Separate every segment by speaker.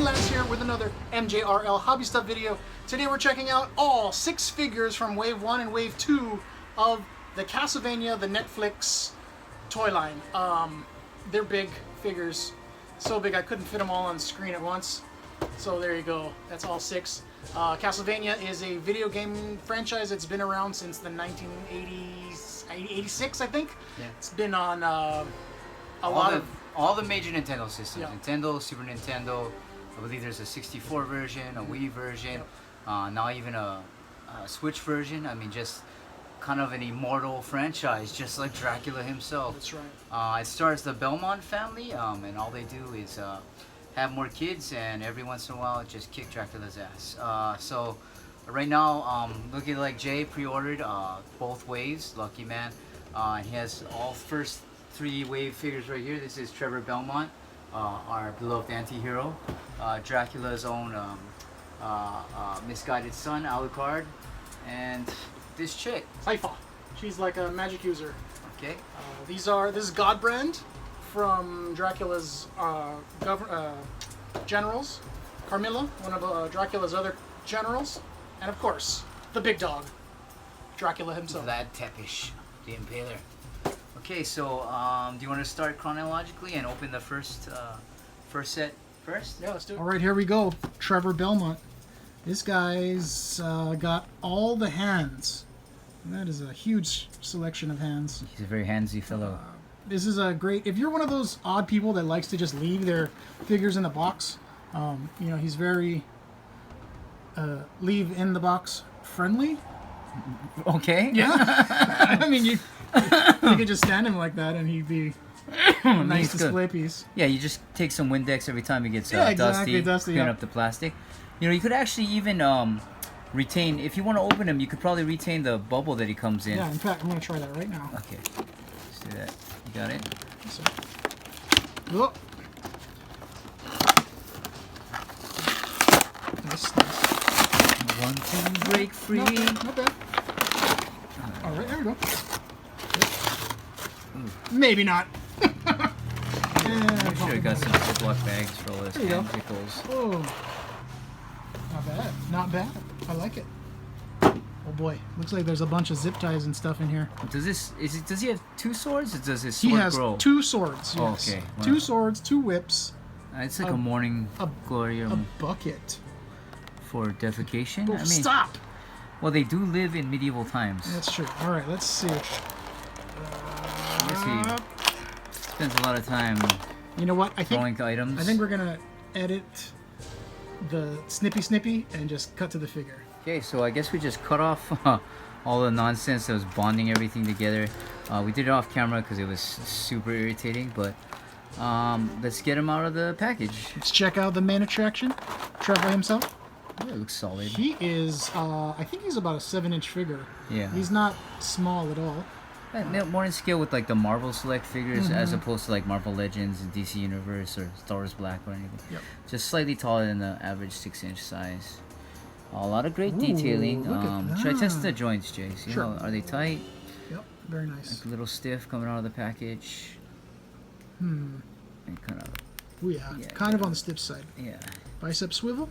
Speaker 1: Lance here with another MJRL Hobby Stuff video. Today we're checking out all 6 figures from Wave 1 and Wave 2 of the Castlevania, the Netflix toy line. They're big figures. So big I couldn't fit them all on screen at once. So there you go. That's all 6. Castlevania is a video game franchise that's been around since the 1980s, 86 I think.
Speaker 2: Yeah.
Speaker 1: It's been on
Speaker 2: all the major Nintendo systems.
Speaker 1: Yeah.
Speaker 2: Nintendo, Super Nintendo. I believe there's a 64 version, a Wii version, now even a Switch version. I mean, just kind of an immortal franchise, just like Dracula himself.
Speaker 1: That's right.
Speaker 2: It stars the Belmont family, and all they do is have more kids, and every once in a while just kick Dracula's ass. So right now, looking like Jay pre-ordered both waves, lucky man. He has all first 3 wave figures right here. This is Trevor Belmont, our beloved anti-hero, Dracula's own misguided son, Alucard, and this chick,
Speaker 1: Sypha. She's like a magic user.
Speaker 2: Okay.
Speaker 1: This is Godbrand from Dracula's generals, Carmilla, one of Dracula's other generals, and of course, the big dog, Dracula himself.
Speaker 2: Vlad Tepes, the Impaler. Okay, so do you want to start chronologically and open the first set first?
Speaker 1: Yeah, let's do it. All right, here we go. Trevor Belmont. This guy's got all the hands. That is a huge selection of hands.
Speaker 2: He's a very handsy fellow.
Speaker 1: This is a great, if you're one of those odd people that likes to just leave their figures in the box, you know, he's very leave in the box friendly.
Speaker 2: Okay.
Speaker 1: Yeah. I mean, you could just stand him like that and he'd be a nice display piece.
Speaker 2: Yeah, you just take some Windex every time he gets
Speaker 1: dusty,
Speaker 2: clean up the plastic. You know, you could actually even retain, if you want to open him, you could probably retain the bubble that he comes in.
Speaker 1: Yeah, in fact, I'm going to try that right now.
Speaker 2: Okay, let's do that. You got it?
Speaker 1: So, oh. Nice.
Speaker 2: Want to break free.
Speaker 1: Not bad. All right, there we go. Maybe not.
Speaker 2: I'm sure I got some Ziploc bags for all those hand pickles.
Speaker 1: Oh, not bad. Not bad. I like it. Oh boy, looks like there's a bunch of zip ties and stuff in here.
Speaker 2: Does he have 2 swords? Or does his
Speaker 1: sword
Speaker 2: grow?
Speaker 1: He has 2 swords. Yes.
Speaker 2: Oh, okay. Wow.
Speaker 1: 2 swords, 2 whips.
Speaker 2: It's like a morning glory.
Speaker 1: A bucket.
Speaker 2: For defecation.
Speaker 1: Oh, I mean, stop.
Speaker 2: Well, they do live in medieval times.
Speaker 1: That's true. All right, let's see.
Speaker 2: I guess he spends a lot of time.
Speaker 1: You know what? I think
Speaker 2: items.
Speaker 1: I think we're gonna edit the snippy and just cut to the figure.
Speaker 2: Okay, so I guess we just cut off all the nonsense that was bonding everything together. We did it off camera because it was super irritating, but let's get him out of the package.
Speaker 1: Let's check out the main attraction, Trevor himself.
Speaker 2: Yeah, it looks solid.
Speaker 1: He is, I think he's about a 7-inch figure.
Speaker 2: Yeah.
Speaker 1: He's not small at all.
Speaker 2: More in scale with like the Marvel Select figures as opposed to like Marvel Legends and DC Universe or Star Wars Black or anything.
Speaker 1: Yep.
Speaker 2: Just slightly taller than the average 6-inch size. A lot of great detailing. Should I test the joints, Jay? See
Speaker 1: sure.
Speaker 2: Are they tight?
Speaker 1: Yep, very nice.
Speaker 2: Like a little stiff coming out of the package. And kind of.
Speaker 1: Oh yeah, kind of on the stiff side.
Speaker 2: Yeah.
Speaker 1: Bicep swivel.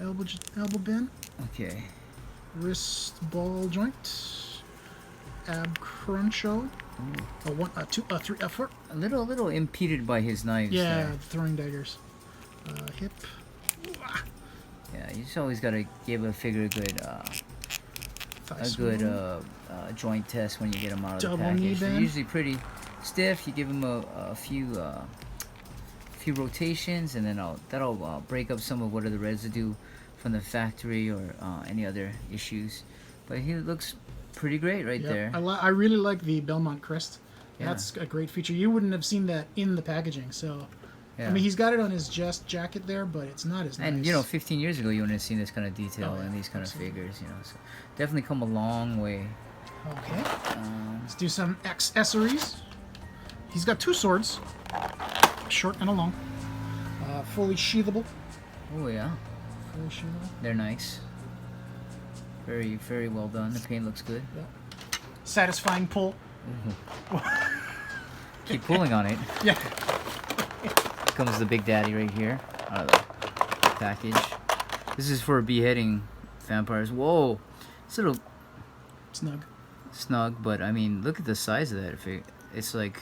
Speaker 1: Elbow bend.
Speaker 2: Okay.
Speaker 1: Wrist ball joint. Ab cruncho. A 1, a 2, a 3, a 4.
Speaker 2: A little impeded by his knives.
Speaker 1: Yeah,
Speaker 2: there.
Speaker 1: throwing daggers. Hip.
Speaker 2: Yeah, you just always gotta give a figure a good joint test when you get them out of the package. They're usually pretty stiff. You give them a few rotations, and then that'll break up some of what are the residue from the factory or any other issues. But he looks pretty great right there.
Speaker 1: I really like the Belmont crest.
Speaker 2: Yeah.
Speaker 1: That's a great feature. You wouldn't have seen that in the packaging, so
Speaker 2: yeah.
Speaker 1: I mean, he's got it on his jacket there, but it's not as nice.
Speaker 2: And you know, 15 years ago, you wouldn't have seen this kind of detail in these kind of figures. You know, so definitely come a long way.
Speaker 1: Okay. Let's do some accessories. He's got 2 swords, a short and a long, fully sheathable.
Speaker 2: Oh yeah.
Speaker 1: Fully sheathable.
Speaker 2: They're nice. Very, very well done. The paint looks good.
Speaker 1: Yeah. Satisfying pull.
Speaker 2: Keep pulling on it.
Speaker 1: Yeah.
Speaker 2: Comes the big daddy right here. out of the package. This is for beheading vampires. Whoa, it's a little snug, but I mean, look at the size of that. It's like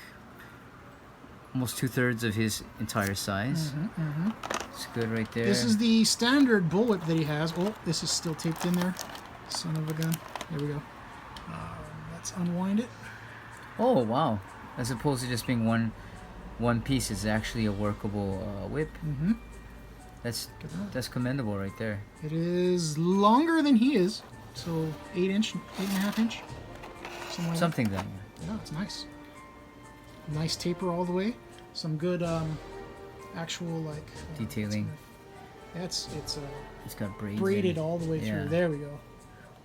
Speaker 2: almost 2/3 of his entire size. It's good right there.
Speaker 1: This is the standard bullwhip that he has. Oh, this is still taped in there. Son of a gun. There we go. Let's unwind it.
Speaker 2: Oh wow! As opposed to just being one piece, it's actually a workable whip. That's commendable right there.
Speaker 1: It is longer than he is, so 8.5 inch.
Speaker 2: Something then.
Speaker 1: Yeah, it's nice. Nice taper all the way. Some good actual like
Speaker 2: detailing.
Speaker 1: It's
Speaker 2: got braids
Speaker 1: braided all the way through. There we go.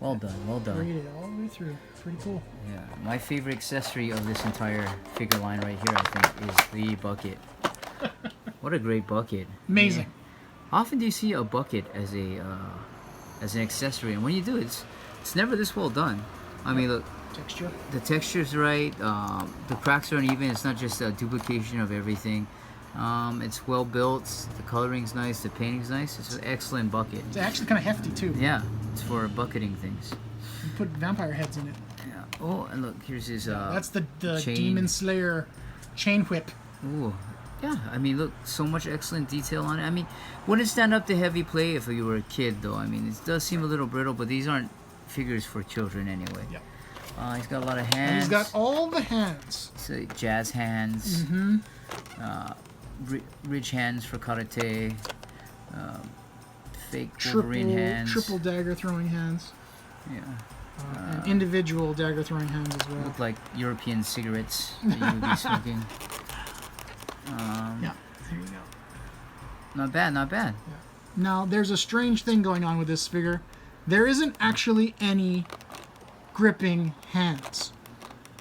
Speaker 2: Well done, well done.
Speaker 1: Braided all the way through. Pretty cool.
Speaker 2: Yeah, my favorite accessory of this entire figure line right here, I think, is the bucket. What a great bucket!
Speaker 1: Amazing.
Speaker 2: Yeah. Often do you see a bucket as an accessory, and when you do, it's never this well done. I mean, look.
Speaker 1: Texture. The
Speaker 2: texture's right. The cracks are uneven. It's not just a duplication of everything. It's well built. The coloring's nice. The painting's nice. It's an excellent bucket.
Speaker 1: It's actually kind of hefty too.
Speaker 2: Yeah, it's for bucketing things.
Speaker 1: You put vampire heads in it.
Speaker 2: Yeah. Oh, and look, here's his.
Speaker 1: That's the Demon Slayer chain whip.
Speaker 2: Ooh. Yeah, I mean, look, so much excellent detail on it. I mean, wouldn't stand up to heavy play if you were a kid, though. I mean, it does seem a little bridle, but these aren't figures for children anyway.
Speaker 1: Yeah.
Speaker 2: He's got a lot of hands.
Speaker 1: And he's got all the hands.
Speaker 2: So, jazz hands. Ridge hands for karate. Fake Wolverine hands.
Speaker 1: Triple dagger throwing hands.
Speaker 2: Yeah.
Speaker 1: And individual dagger throwing hands as well.
Speaker 2: Look like European cigarettes that you would be smoking.
Speaker 1: Yeah, there you go.
Speaker 2: Not bad, not bad.
Speaker 1: Yeah. Now, there's a strange thing going on with this figure. There isn't actually any gripping hands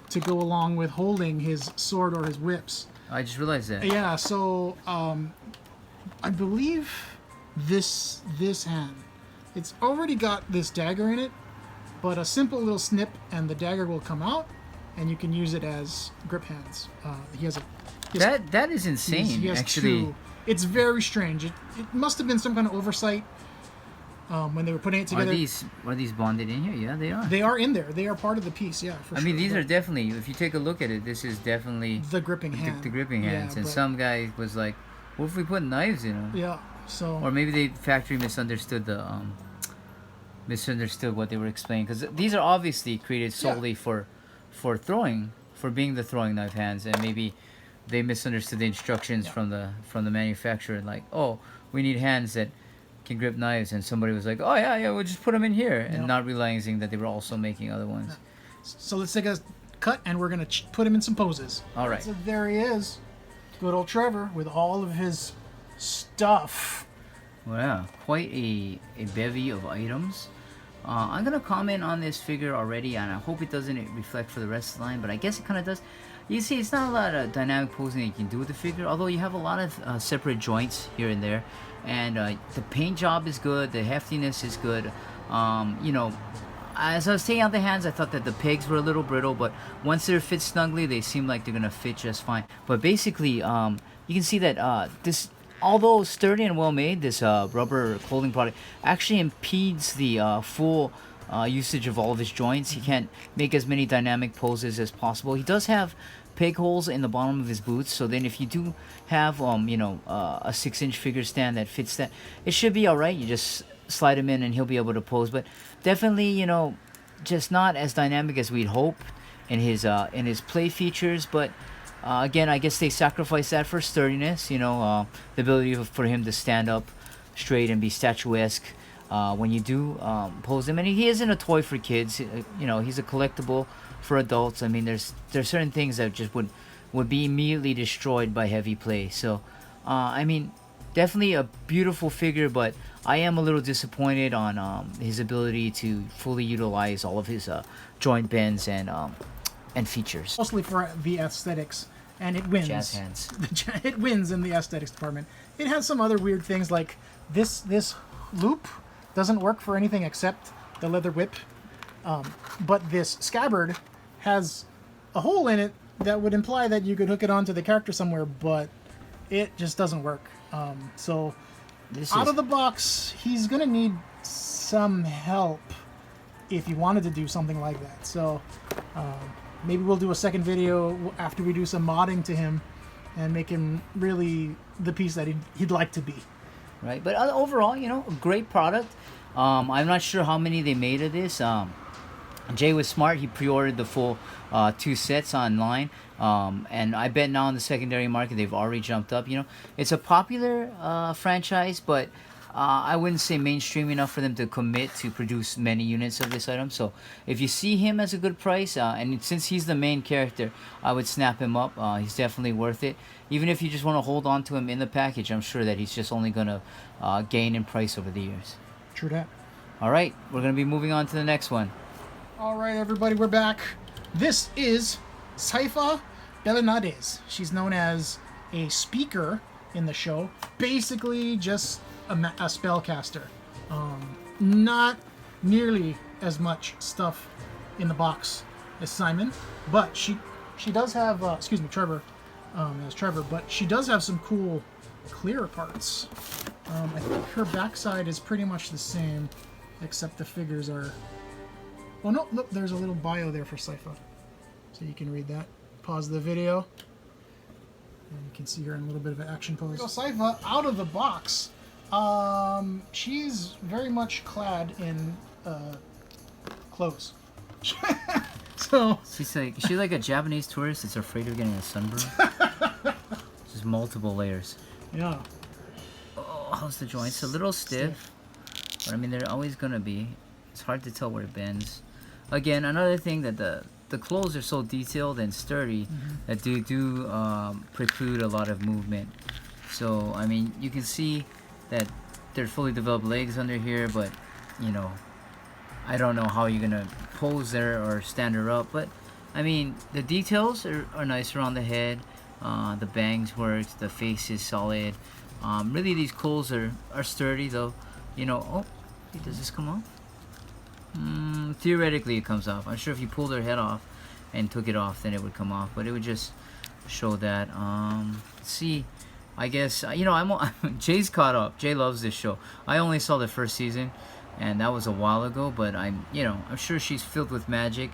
Speaker 1: to go along with holding his sword or his whips.
Speaker 2: I just realized that.
Speaker 1: Yeah, so I believe this hand, it's already got this dagger in it, but a simple little snip and the dagger will come out, and you can use it as grip hands. He has
Speaker 2: that is insane.
Speaker 1: He has
Speaker 2: actually.
Speaker 1: Two. It's very strange. It must have been some kind of oversight when they were putting it together.
Speaker 2: Are these bonded in here? Yeah, they are.
Speaker 1: They are in there. They are part of the piece. Yeah, for sure.
Speaker 2: I mean, these are definitely. If you take a look at it, this is definitely
Speaker 1: the gripping hand.
Speaker 2: The gripping hands. Yeah, and some guy was like, "What if we put knives in them?"
Speaker 1: Yeah. So.
Speaker 2: Or maybe the factory misunderstood what they were explaining, because these are obviously created solely for throwing, for being the throwing knife hands, and maybe they misunderstood the instructions from the manufacturer, like, oh, we need hands that can grip knives, and somebody was like, oh yeah, we'll just put them in here, and not realizing that they were also making other ones.
Speaker 1: So let's take a cut, and we're gonna put him in some poses.
Speaker 2: All right.
Speaker 1: So there he is, good old Trevor with all of his stuff.
Speaker 2: Well, yeah, quite a bevy of items. I'm gonna comment on this figure already, and I hope it doesn't reflect for the rest of the line, but I guess it kind of does. You see, it's not a lot of dynamic posing that you can do with the figure, although you have a lot of separate joints here and there, and the paint job is good, the heftiness is good. You know, as I was taking out the hands, I thought that the pegs were a little brittle, but once they're fit snugly, they seem like they're gonna fit just fine. But basically, you can see that this, although sturdy and well made, this rubber clothing product actually impedes the full usage of all of his joints. He can't make as many dynamic poses as possible. He does have peg holes in the bottom of his boots, so then if you do have you know, a 6-inch figure stand that fits that, it should be alright. You just slide him in and he'll be able to pose, but definitely, you know, just not as dynamic as we'd hope in his play features. But again, I guess they sacrifice that for sturdiness, you know, the ability for him to stand up straight and be statuesque when you do pose him. And he isn't a toy for kids, you know, he's a collectible for adults. I mean, there's certain things that just would be immediately destroyed by heavy play. So, I mean, definitely a beautiful figure, but I am a little disappointed on his ability to fully utilize all of his joint bends and features.
Speaker 1: Mostly for the aesthetics, and it wins.
Speaker 2: Jazz hands.
Speaker 1: It wins in the aesthetics department. It has some other weird things, like this loop doesn't work for anything except the leather whip, but this scabbard has a hole in it that would imply that you could hook it onto the character somewhere, but it just doesn't work. So Out of the box, he's gonna need some help if he wanted to do something like that. So maybe we'll do a second video after we do some modding to him and make him really the piece that he'd like to be.
Speaker 2: Right, but overall, you know, a great product. I'm not sure how many they made of this. Jay was smart. He pre-ordered the full 2 sets online. And I bet now in the secondary market they've already jumped up. You know, it's a popular franchise, but I wouldn't say mainstream enough for them to commit to produce many units of this item. So if you see him as a good price, and since he's the main character, I would snap him up. He's definitely worth it. Even if you just want to hold on to him in the package, I'm sure that he's just only going to gain in price over the years.
Speaker 1: True that.
Speaker 2: All right, we're going to be moving on to the next one.
Speaker 1: All right, everybody, we're back. This is Sypha Belenades. She's known as a speaker in the show. Basically, just a spellcaster. Not nearly as much stuff in the box as Simon, but she does have, excuse me, Trevor, as Trevor, but she does have some cool clear parts. I think her backside is pretty much the same, except the figures are... Oh no, look, there's a little bio there for Sypha. So you can read that. Pause the video. And you can see her in a little bit of an action pose. So Sypha, out of the box, she's very much clad in clothes. So
Speaker 2: She's like a Japanese tourist that's afraid of getting a sunburn. Just multiple layers.
Speaker 1: yeah.
Speaker 2: Oh, how's the joints? A little stiff. But I mean, they're always gonna be. It's hard to tell where it bends. Again, another thing that the clothes are so detailed and sturdy that do preclude a lot of movement. So I mean, you can see that they're fully developed legs under here, but you know, I don't know how you're gonna pose there or stand her up. But I mean, the details are nice around the head. The bangs work. The face is solid. Really, these clothes are sturdy though. You know, oh, does this come off? Theoretically, it comes off. I'm sure if you pulled her head off and took it off, then it would come off. But it would just show that. See, I guess you know Jay's caught up. Jay loves this show. I only saw the first season, and that was a while ago. But I'm sure she's filled with magic.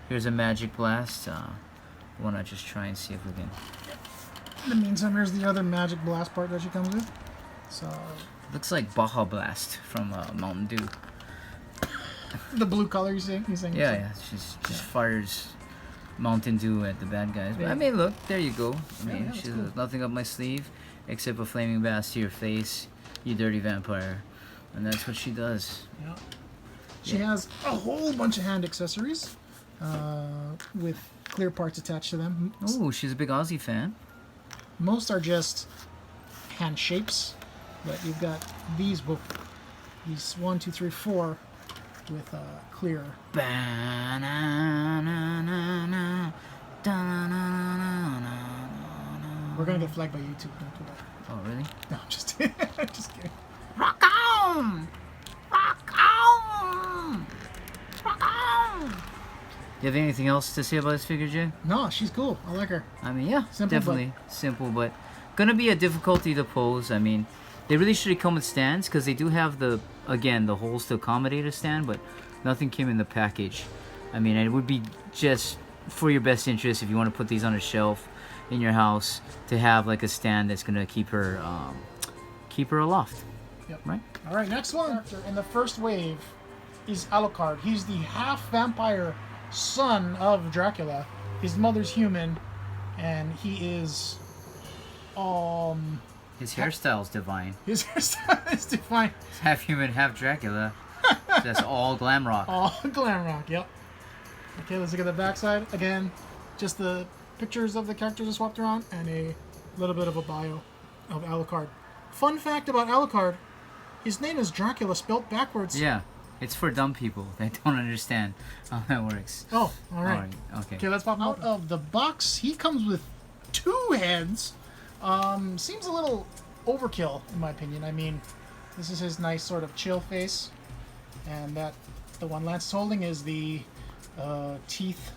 Speaker 2: Here's a magic blast. Why not just try and see if we can.
Speaker 1: In the meantime, here's the other magic blast part that she comes with. So
Speaker 2: looks like Baja Blast from Mountain Dew.
Speaker 1: The blue color you saying?
Speaker 2: Yeah. She just fires Mountain Dew at the bad guys. But I mean, look, there you go. I mean, she has nothing up my sleeve except a flaming bass to your face, you dirty vampire. And that's what she does.
Speaker 1: Yeah. She has a whole bunch of hand accessories with clear parts attached to them.
Speaker 2: Oh, she's a big Aussie fan.
Speaker 1: Most are just hand shapes, but you've got these 1, 2, 3, 4 with clear. We're gonna get flagged by YouTube. Don't do that.
Speaker 2: Oh, really?
Speaker 1: No, just kidding.
Speaker 2: Rock on! Rock on! Rock on! You have anything else to say about this figure, Jay?
Speaker 1: No, she's cool. I like her.
Speaker 2: I mean, yeah,
Speaker 1: Simple,
Speaker 2: definitely simple, but gonna be a difficulty to pose. I mean, they really should have come with stands because they do have the holes to accommodate a stand, but nothing came in the package. I mean, it would be just for your best interest if you want to put these on a shelf in your house to have like a stand that's gonna keep her aloft.
Speaker 1: Yep.
Speaker 2: Right.
Speaker 1: All right. Next one in the first wave is Alucard. He's the half vampire son of Dracula. His mother's human, and he is
Speaker 2: his hairstyle's divine.
Speaker 1: His hairstyle is divine.
Speaker 2: It's half human, half Dracula. So that's all glam rock.
Speaker 1: All glam rock, yep. Okay, let's look at the backside. Again, just the pictures of the characters are swapped around and a little bit of a bio of Alucard. Fun fact about Alucard, his name is Dracula spelt backwards.
Speaker 2: Yeah, it's for dumb people that don't understand how that works.
Speaker 1: Oh, all right.
Speaker 2: Okay.
Speaker 1: Okay, let's pop him out of the box. He comes with 2 heads. Seems a little overkill, in my opinion. I mean, this is his nice sort of chill face. And the one Lance is holding is the teeth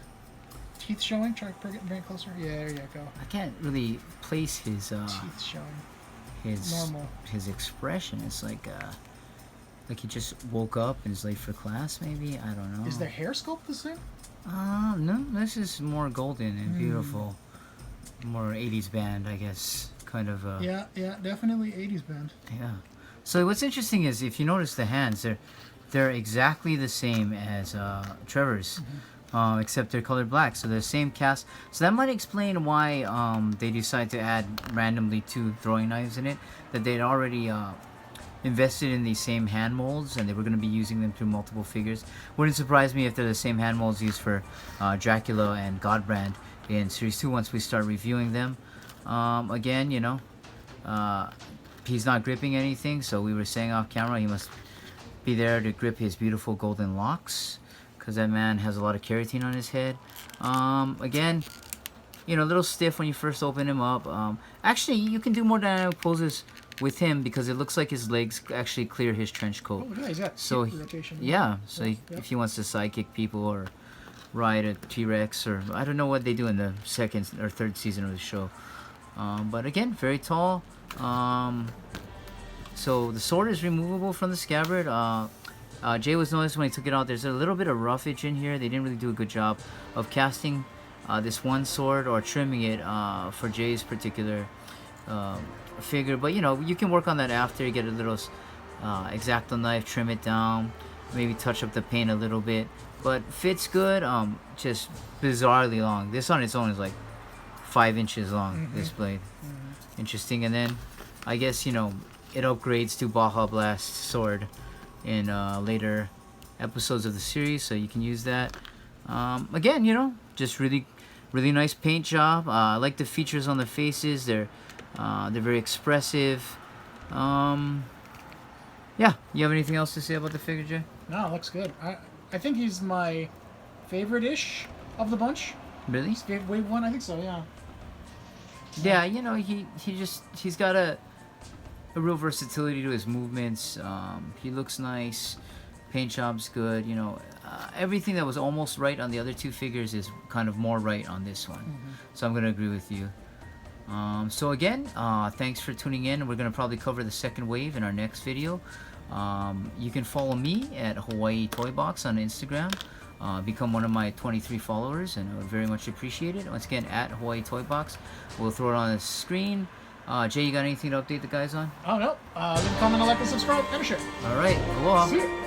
Speaker 1: showing. Try to bring it closer. Yeah, there you go.
Speaker 2: I can't really place his
Speaker 1: teeth showing. normal.
Speaker 2: his expression is like he just woke up and is late for class. Maybe, I don't know.
Speaker 1: Is their hair sculpt the same?
Speaker 2: No, this is more golden and beautiful, more 80s band, I guess, kind of.
Speaker 1: Yeah, definitely 80s band.
Speaker 2: Yeah. So what's interesting is if you notice the hands, they're exactly the same as Trevor's, except they're colored black. So they're the same cast. So that might explain why they decided to add randomly 2 throwing knives in it. That they'd already invested in these same hand molds, and they were going to be using them through multiple figures. Wouldn't surprise me if they're the same hand molds used for Dracula and Godbrand in Series 2 once we start reviewing them. Again, you know, he's not gripping anything, so we were saying off camera he must be there to grip his beautiful golden locks, because that man has a lot of keratin on his head. Again, you know, a little stiff when you first open him up. Actually, you can do more dynamic poses with him because it looks like his legs actually clear his trench coat.
Speaker 1: Oh, yeah, he's got
Speaker 2: So
Speaker 1: hip rotation.
Speaker 2: yeah, so if he wants to sidekick people or ride a T-Rex, or I don't know what they do in the 2nd or 3rd season of the show. But again, very tall. So the sword is removable from the scabbard. Jay was noticed when he took it out, there's a little bit of roughage in here. They didn't really do a good job of casting this one sword or trimming it for Jay's particular figure. But you know, you can work on that after. You get a little X-Acto knife, trim it down, maybe touch up the paint a little bit. But fits good, just bizarrely long. This on its own is like 5 inches long, this blade. Interesting. And then I guess, you know, it upgrades to Baja Blast sword in later episodes of the series, so you can use that. Again, you know, just really nice paint job. I like the features on the faces. They're very expressive. Yeah, you have anything else to say about the figure, Jay?
Speaker 1: No, it looks good. I think he's my favorite-ish of the bunch.
Speaker 2: Really?
Speaker 1: Wave 1, I think so, yeah.
Speaker 2: Yeah, you know, he's got a real versatility to his movements. He looks nice. Paint job's good. You know, everything that was almost right on the other 2 figures is kind of more right on this one. So I'm gonna agree with you. So again, thanks for tuning in. We're gonna probably cover the 2nd wave in our next video. You can follow me at Hawaii Toy Box on Instagram. Become one of my 23 followers, and I would very much appreciate it. Once again, at Hawaii Toy Box. We'll throw it on the screen. Jay, you got anything to update the guys on?
Speaker 1: Oh, no. Leave a comment, like, and subscribe, and a share.
Speaker 2: All right, aloha.
Speaker 1: See ya.